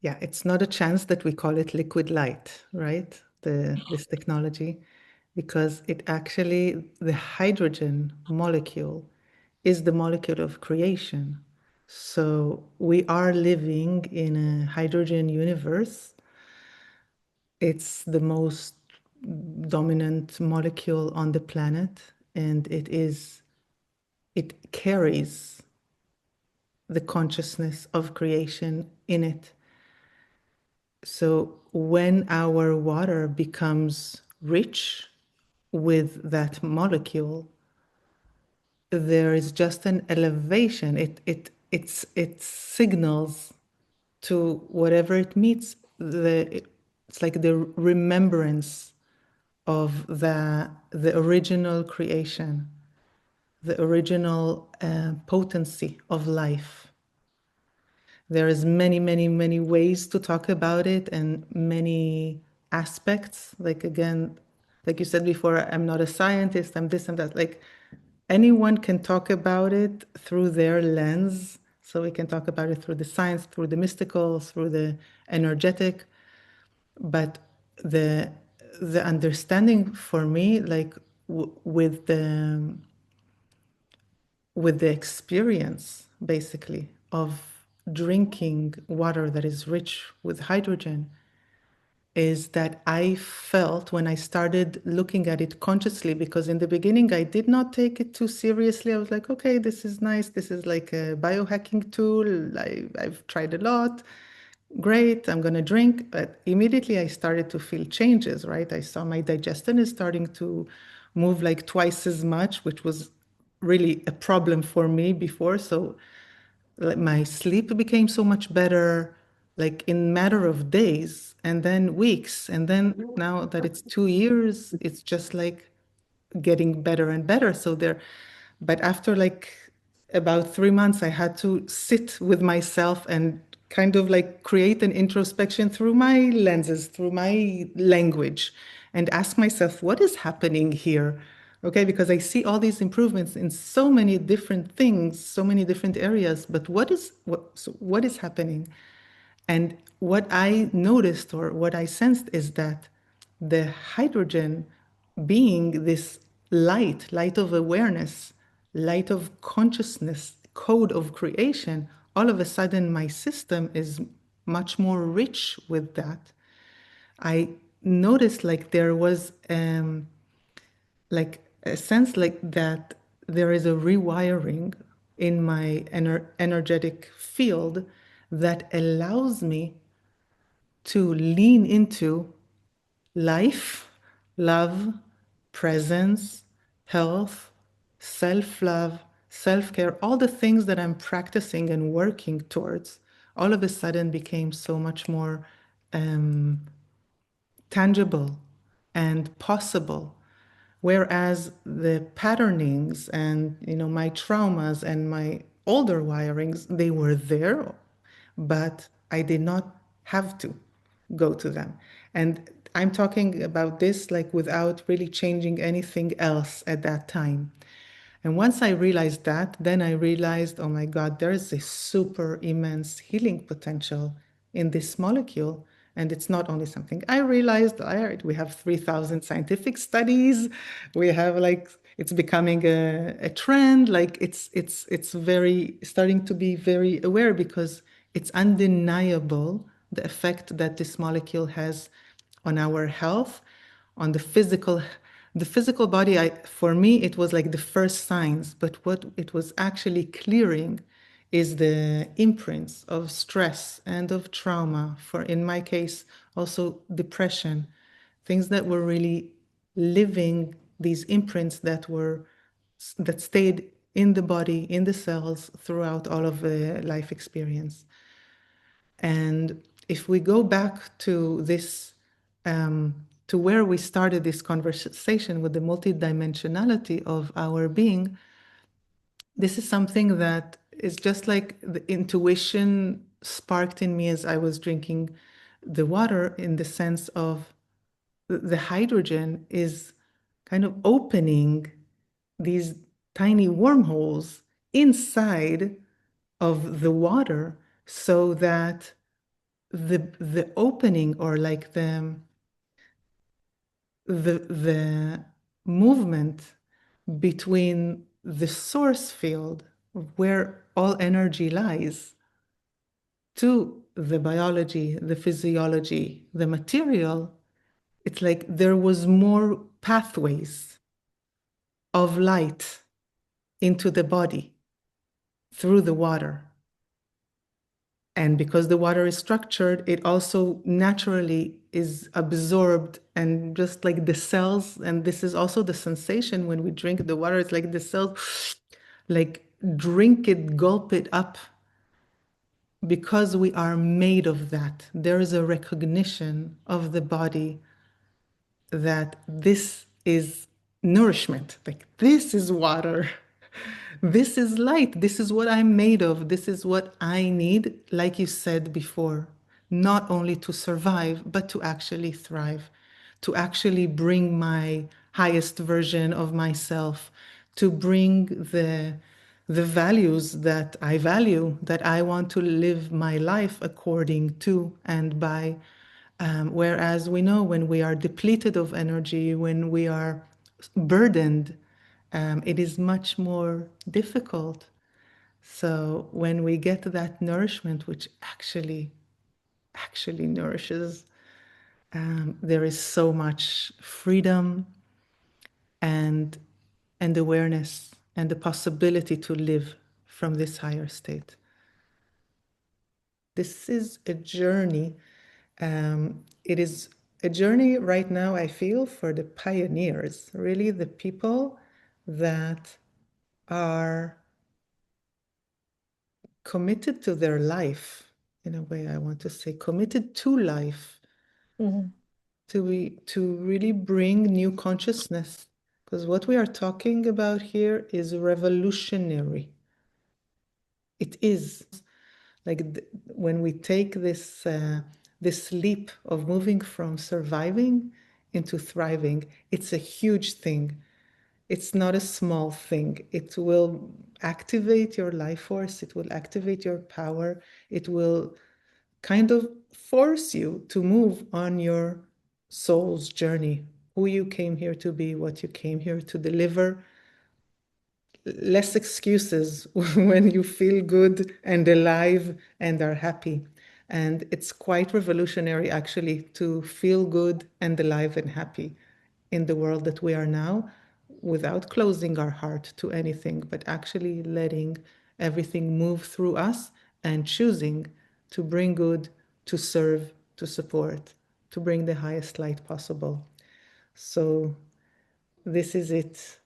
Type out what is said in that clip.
yeah, it's not a chance that we call it liquid light, right? This technology, because it actually, the hydrogen molecule is the molecule of creation. So we are living in a hydrogen universe. It's the most dominant molecule on the planet, and it carries the consciousness of creation in it. So when our water becomes rich with that molecule, there is just an elevation. It signals to whatever it meets. It's like the remembrance of the original creation, the original potency of life. There is many ways to talk about it and many aspects. Like again, like you said before, I'm not a scientist, I'm this and that. Like anyone can talk about it through their lens. So we can talk about it through the science, through the mystical, through the energetic. But the the understanding for me, like with the experience basically of drinking water that is rich with hydrogen, is that I felt when I started looking at it consciously, because in the beginning I did not take it too seriously. I was like, okay, this is nice. This is like a biohacking tool. I've tried a lot. Great, I'm going to drink. But immediately I started to feel changes, right? I saw my digestion is starting to move like twice as much, which was really a problem for me before. So like my sleep became so much better, like in matter of days and then weeks. And then now that it's 2 years, it's just like getting better and better. So there, but after like about 3 months, I had to sit with myself and kind of like create an introspection through my lenses, through my language, and ask myself, what is happening here? Okay, because I see all these improvements in so many different things, so many different areas, but what is happening? And what I noticed or what I sensed is that the hydrogen being this light of awareness, light of consciousness, code of creation, all of a sudden my system is much more rich with that. I noticed like there was like a sense like that there is a rewiring in my energetic field that allows me to lean into life, love, presence, health, self love, self care, all the things that I'm practicing and working towards, all of a sudden became so much more um, tangible and possible. Whereas the patternings and my traumas and my older wirings, they were there, but I did not have to go to them. And I'm talking about this like without really changing anything else at that time. And once I realized that, then I realized, oh my God, there is a super immense healing potential in this molecule. And it's not only something I realized, all right, we have 3,000 scientific studies. We have like, it's becoming a trend. Like it's very starting to be very aware because it's undeniable the effect that this molecule has on our health, on the physical body. For me it was like the first signs, but what it was actually clearing is the imprints of stress and of trauma, for in my case also depression, things that were really living, these imprints that stayed in the body, in the cells throughout all of the life experience. And if we go back to this, to where we started this conversation with the multidimensionality of our being, this is something that is just like the intuition sparked in me as I was drinking the water, in the sense of the hydrogen is kind of opening these tiny wormholes inside of the water so that the opening, or like the movement between the source field where all energy lies to the biology, the physiology, the material, it's like there was more pathways of light into the body through the water. And because the water is structured, it also naturally is absorbed, and just like the cells, and this is also the sensation when we drink the water, it's like the cells like drink it, gulp it up, because we are made of that. There is a recognition of the body that this is nourishment, like this is water. This is light. This is what I'm made of. This is what I need, like you said before, not only to survive, but to actually thrive, to actually bring my highest version of myself, to bring the values that I value, that I want to live my life according to and by. Whereas we know when we are depleted of energy, when we are burdened, it is much more difficult. So when we get that nourishment, which actually nourishes, there is so much freedom and and awareness and the possibility to live from this higher state. This is a journey. It is a journey right now, I feel, for the pioneers, really the people that are committed to their life, in a way, I want to say, committed to life, to really bring new consciousness. Because what we are talking about here is revolutionary. It is like when we take this leap of moving from surviving into thriving, it's a huge thing. It's not a small thing. It will activate your life force. It will activate your power. It will kind of force you to move on your soul's journey, who you came here to be, what you came here to deliver. Less excuses when you feel good and alive and are happy. And it's quite revolutionary, actually, to feel good and alive and happy in the world that we are now, without closing our heart to anything, but actually letting everything move through us and choosing to bring good, to serve, to support, to bring the highest light possible. So this is it.